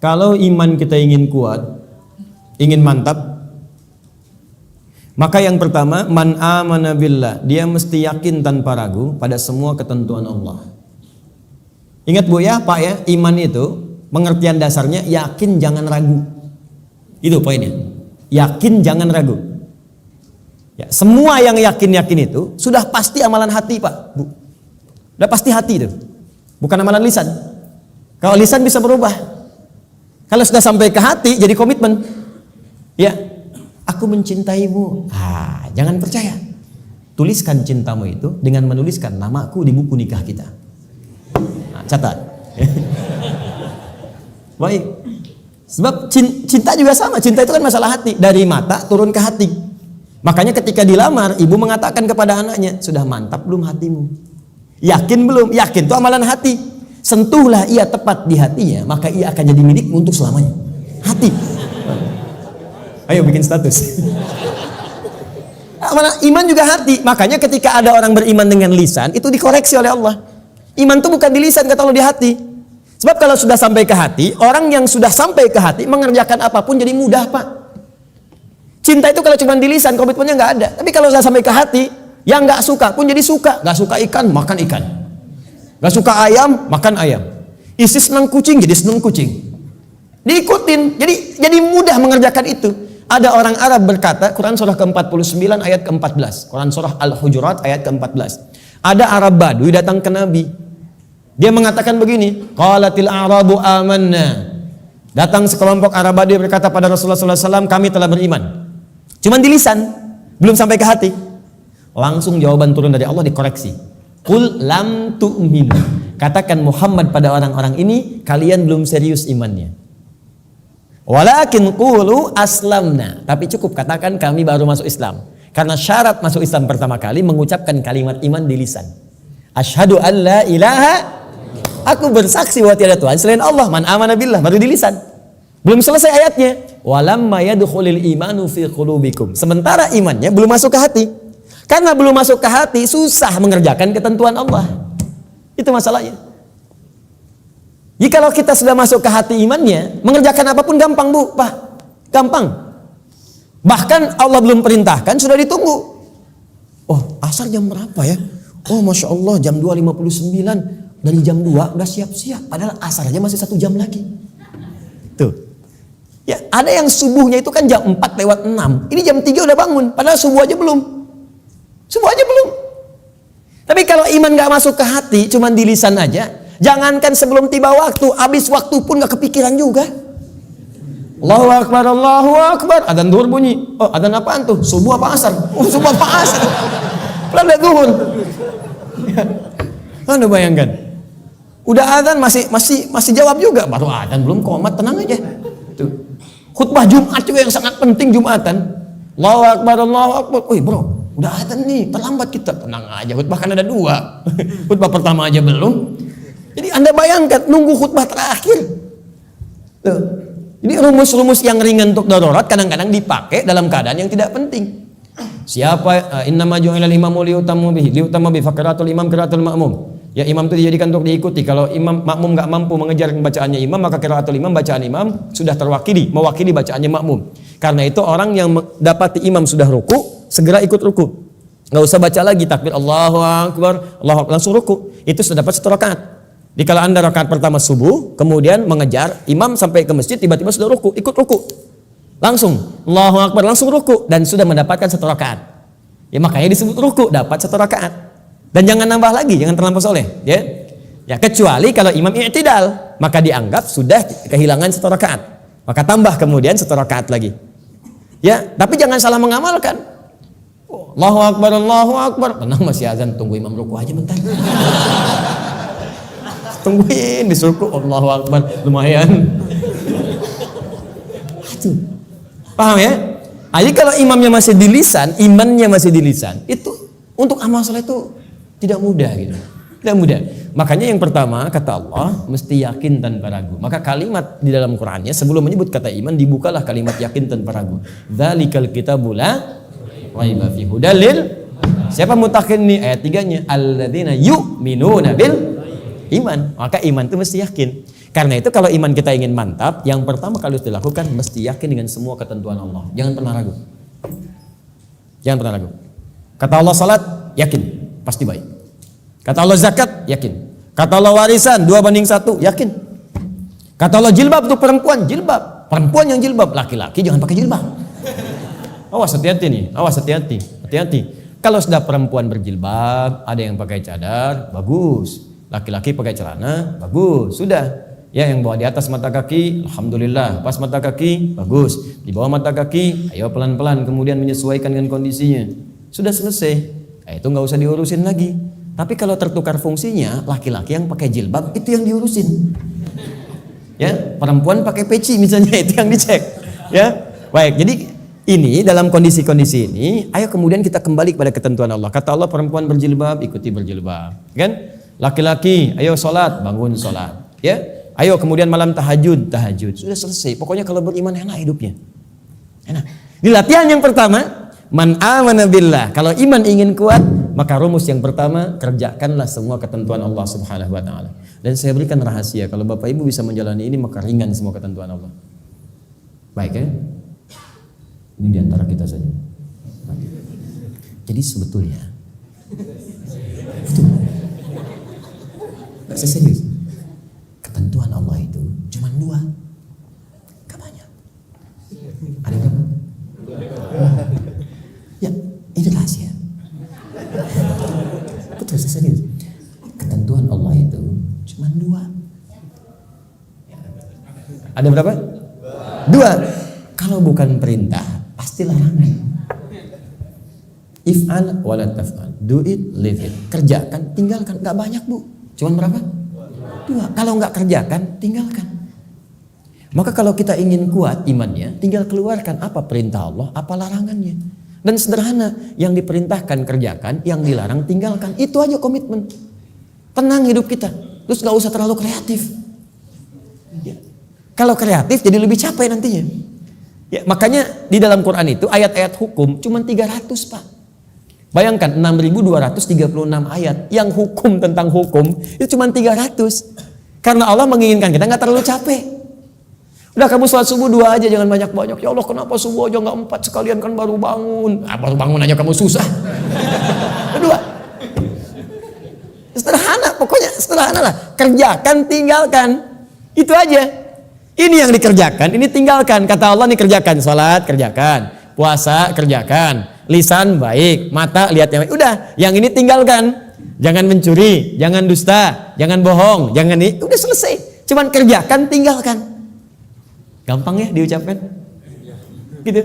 Kalau iman kita ingin kuat, ingin mantap, maka yang pertama, man amana billah, dia mesti yakin tanpa ragu pada semua ketentuan Allah. Ingat Bu ya, Pak ya, iman itu pengertian dasarnya yakin jangan ragu. Itu poinnya. Yakin jangan ragu. Ya, semua yang yakin-yakin itu sudah pasti amalan hati, Pak, Bu. Sudah pasti hati itu. Bukan amalan lisan. Kalau lisan bisa berubah. Kalau sudah sampai ke hati jadi komitmen. Ya, aku mencintaimu. Jangan percaya. Tuliskan cintamu itu dengan menuliskan namaku di buku nikah kita. Catat. Baik. Sebab cinta juga sama. Cinta itu kan masalah hati. Dari mata turun ke hati. Makanya ketika dilamar, ibu mengatakan kepada anaknya, sudah mantap belum hatimu? Yakin belum? Yakin itu amalan hati. Sentuhlah ia tepat di hatinya, maka ia akan jadi milikmu untuk selamanya. Hati. Ayo bikin status. Iman juga hati. Makanya ketika ada orang beriman dengan lisan, itu dikoreksi oleh Allah. Iman itu bukan di lisan, kata Allah, di hati. Sebab kalau sudah sampai ke hati, orang yang sudah sampai ke hati mengerjakan apapun jadi mudah, Pak. Cinta itu kalau cuma di lisan, komitmennya nggak ada. Tapi kalau sudah sampai ke hati, yang nggak suka pun jadi suka. Nggak suka ikan, makan ikan. Nggak suka ayam, makan ayam. Isi senang kucing, jadi senang kucing. Diikutin, jadi mudah mengerjakan itu. Ada orang Arab berkata, Quran surah ke-49 ayat ke-14. Quran surah Al-Hujurat ayat ke-14. Ada Arab Badui datang ke Nabi. Dia mengatakan begini, qalatil a'rabu amanna. Datang sekelompok Arab Badui berkata pada Rasulullah SAW, kami telah beriman. Cuman di lisan, belum sampai ke hati. Langsung jawaban turun dari Allah dikoreksi. Qul lam tu'minu. Katakan Muhammad pada orang-orang ini, kalian belum serius imannya. Walakin qulu aslamna. Tapi cukup katakan kami baru masuk Islam. Karena syarat masuk Islam pertama kali mengucapkan kalimat iman di lisan. Asyhadu an la ilaha, aku bersaksi bahwa tiada Tuhan selain Allah. Man amana billah, baru di lisan. Belum selesai ayatnya. Walamma yadkhulul imanu fi qulubikum. Sementara imannya belum masuk ke hati. Karena belum masuk ke hati, susah mengerjakan ketentuan Allah. Itu masalahnya. Jikalau kita sudah masuk ke hati imannya, mengerjakan apapun gampang, Bu, Pak. Gampang. Bahkan Allah belum perintahkan, sudah ditunggu. Oh, asar jam berapa ya? Oh, Masya Allah, jam 2.59. Dari jam 2 udah siap-siap. Padahal asar aja masih 1 jam lagi. Tuh. Ya, ada yang subuhnya itu kan jam 4:06. Ini jam 3 udah bangun. Padahal subuh aja belum. Subuh aja belum. Tapi kalau iman gak masuk ke hati, cuman di lisan aja, jangankan sebelum tiba waktu, habis waktu pun gak kepikiran juga. Allahu Akbar, Allahu Akbar. Adzan zuhur bunyi. Oh, adzan apaan tuh? Subuh apa asar? Oh, subuh apa asar? Pelan zuhur. Anda bayangkan. Udah adzan masih jawab juga. Baru adzan belum komat, tenang aja. Tuh. Khutbah Jumat juga yang sangat penting Jumatan. Allahu Akbar, Allahu Akbar. Wih, bro, udah adzan nih, terlambat kita. Tenang aja, khutbah kan ada 2. Khutbah pertama aja belum. Jadi Anda bayangkan nunggu khutbah terakhir. Tuh. Jadi rumus-rumus yang ringan untuk darurat kadang-kadang dipakai dalam keadaan yang tidak penting. Siapa innama ju'ilal imamu liutamma bihi faqiratul imam qiraatul ma'mum. Ya, imam itu dijadikan untuk diikuti. Kalau imam makmum enggak mampu mengejar bacaannya imam, maka qiraatul imam, bacaan imam sudah mewakili bacaannya makmum. Karena itu orang yang dapati imam sudah ruku, segera ikut ruku. Enggak usah baca lagi takbir Allahu Akbar, Allahu Akbar, langsung ruku. Itu sudah dapat 1 rakaat. Jadi kalau Anda rakaat pertama subuh, kemudian mengejar imam sampai ke masjid, tiba-tiba sudah ruku, ikut ruku. Langsung Allahu Akbar, langsung ruku dan sudah mendapatkan 1 rakaat. Ya, makanya disebut ruku, dapat 1 rakaat. Dan jangan nambah lagi, jangan terlampau soleh, ya. Ya, kecuali kalau imam i'tidal, maka dianggap sudah kehilangan 1 rakaat. Maka tambah kemudian 1 rakaat lagi. Ya, tapi jangan salah mengamalkan. Allahu Akbar, Allahu Akbar. Tenang, masih azan, tunggu imam ruku aja bentar. Tungguin disuruh Allahu Akbar, lumayan. Aduh. Paham ya? Jadi kalau imamnya masih di lisan, imannya masih di lisan, itu untuk amal soleh itu tidak mudah gitu. Tidak mudah. Makanya yang pertama kata Allah mesti yakin tanpa ragu. Maka kalimat di dalam Qur'annya sebelum menyebut kata iman dibukalah kalimat yakin tanpa ragu. Dzalikal kitabul la raiba fihi hudalil. Siapa mutakin nih? Ayat 3-nya alladzina yu'minuna bil iman. Maka iman itu mesti yakin. Karena itu kalau iman kita ingin mantap, yang pertama kali harus dilakukan mesti yakin dengan semua ketentuan Allah. Jangan pernah ragu. Jangan pernah ragu. Kata Allah salat, yakin, pasti baik. Kata Allah zakat, yakin. Kata Allah warisan 2:1, yakin. Kata Allah jilbab untuk perempuan, jilbab. Perempuan yang jilbab, laki-laki jangan pakai jilbab. Awas, hati-hati nih, awas, hati-hati, hati-hati. Kalau sudah perempuan berjilbab, ada yang pakai cadar, bagus. Laki-laki pakai celana, bagus. Sudah. Ya, yang bawa di atas mata kaki, alhamdulillah. Pas mata kaki, bagus. Di bawah mata kaki, ayo pelan-pelan kemudian menyesuaikan dengan kondisinya. Sudah selesai. Itu nggak usah diurusin lagi. Tapi kalau tertukar fungsinya, laki-laki yang pakai jilbab itu yang diurusin. Ya, perempuan pakai peci misalnya itu yang dicek. Ya, baik. Jadi ini dalam kondisi-kondisi ini, ayo kemudian kita kembali kepada ketentuan Allah. Kata Allah perempuan berjilbab, ikuti berjilbab. Kan? Laki-laki, ayo sholat, bangun sholat. Ya, ayo kemudian malam tahajud, tahajud. Sudah selesai. Pokoknya kalau beriman enak hidupnya. Enak. Di latihan yang pertama, man amana billah. Kalau iman ingin kuat, maka rumus yang pertama, kerjakanlah semua ketentuan Allah Subhanahu wa taala. Dan saya berikan rahasia, kalau Bapak Ibu bisa menjalani ini, maka ringan semua ketentuan Allah. Baik ya? Ini diantara kita saja. Jadi sebetulnya itu saya serius. Ketentuan Allah itu cuma 2. Gak banyak. Ada berapa? Ya, ini rahasia. Betul, saya serius. Ketentuan Allah itu cuma 2. Ada berapa? 2. Kalau bukan perintah, pasti larangan. If'al wala taf'al. Do it, leave it. Kerjakan, tinggalkan. Gak banyak, Bu. Cuman berapa? 2. Kalau nggak kerjakan, tinggalkan. Maka kalau kita ingin kuat imannya, tinggal keluarkan apa perintah Allah, apa larangannya. Dan sederhana, yang diperintahkan kerjakan, yang dilarang tinggalkan. Itu aja komitmen. Tenang hidup kita. Terus nggak usah terlalu kreatif. Ya. Kalau kreatif jadi lebih capek nantinya. Ya, makanya di dalam Quran itu ayat-ayat hukum cuma 300, Pak. Bayangkan 6.236 ayat yang hukum tentang hukum itu cuma 300. Karena Allah menginginkan kita nggak terlalu capek. Udah kamu sholat subuh 2 aja, jangan banyak-banyak. Ya Allah, kenapa subuh aja nggak 4 sekalian, kan baru bangun. Baru bangun aja kamu susah. 2. Sederhana, pokoknya sederhana lah. Kerjakan, tinggalkan. Itu aja. Ini yang dikerjakan, ini tinggalkan. Kata Allah nih, kerjakan. Sholat, kerjakan. Puasa, kerjakan. Lisan baik, mata lihat yang baik. Udah, yang ini tinggalkan. Jangan mencuri, jangan dusta, jangan bohong, jangan ini. Udah selesai. Cuman kerjakan, tinggalkan. Gampang ya diucapkan? Gitu.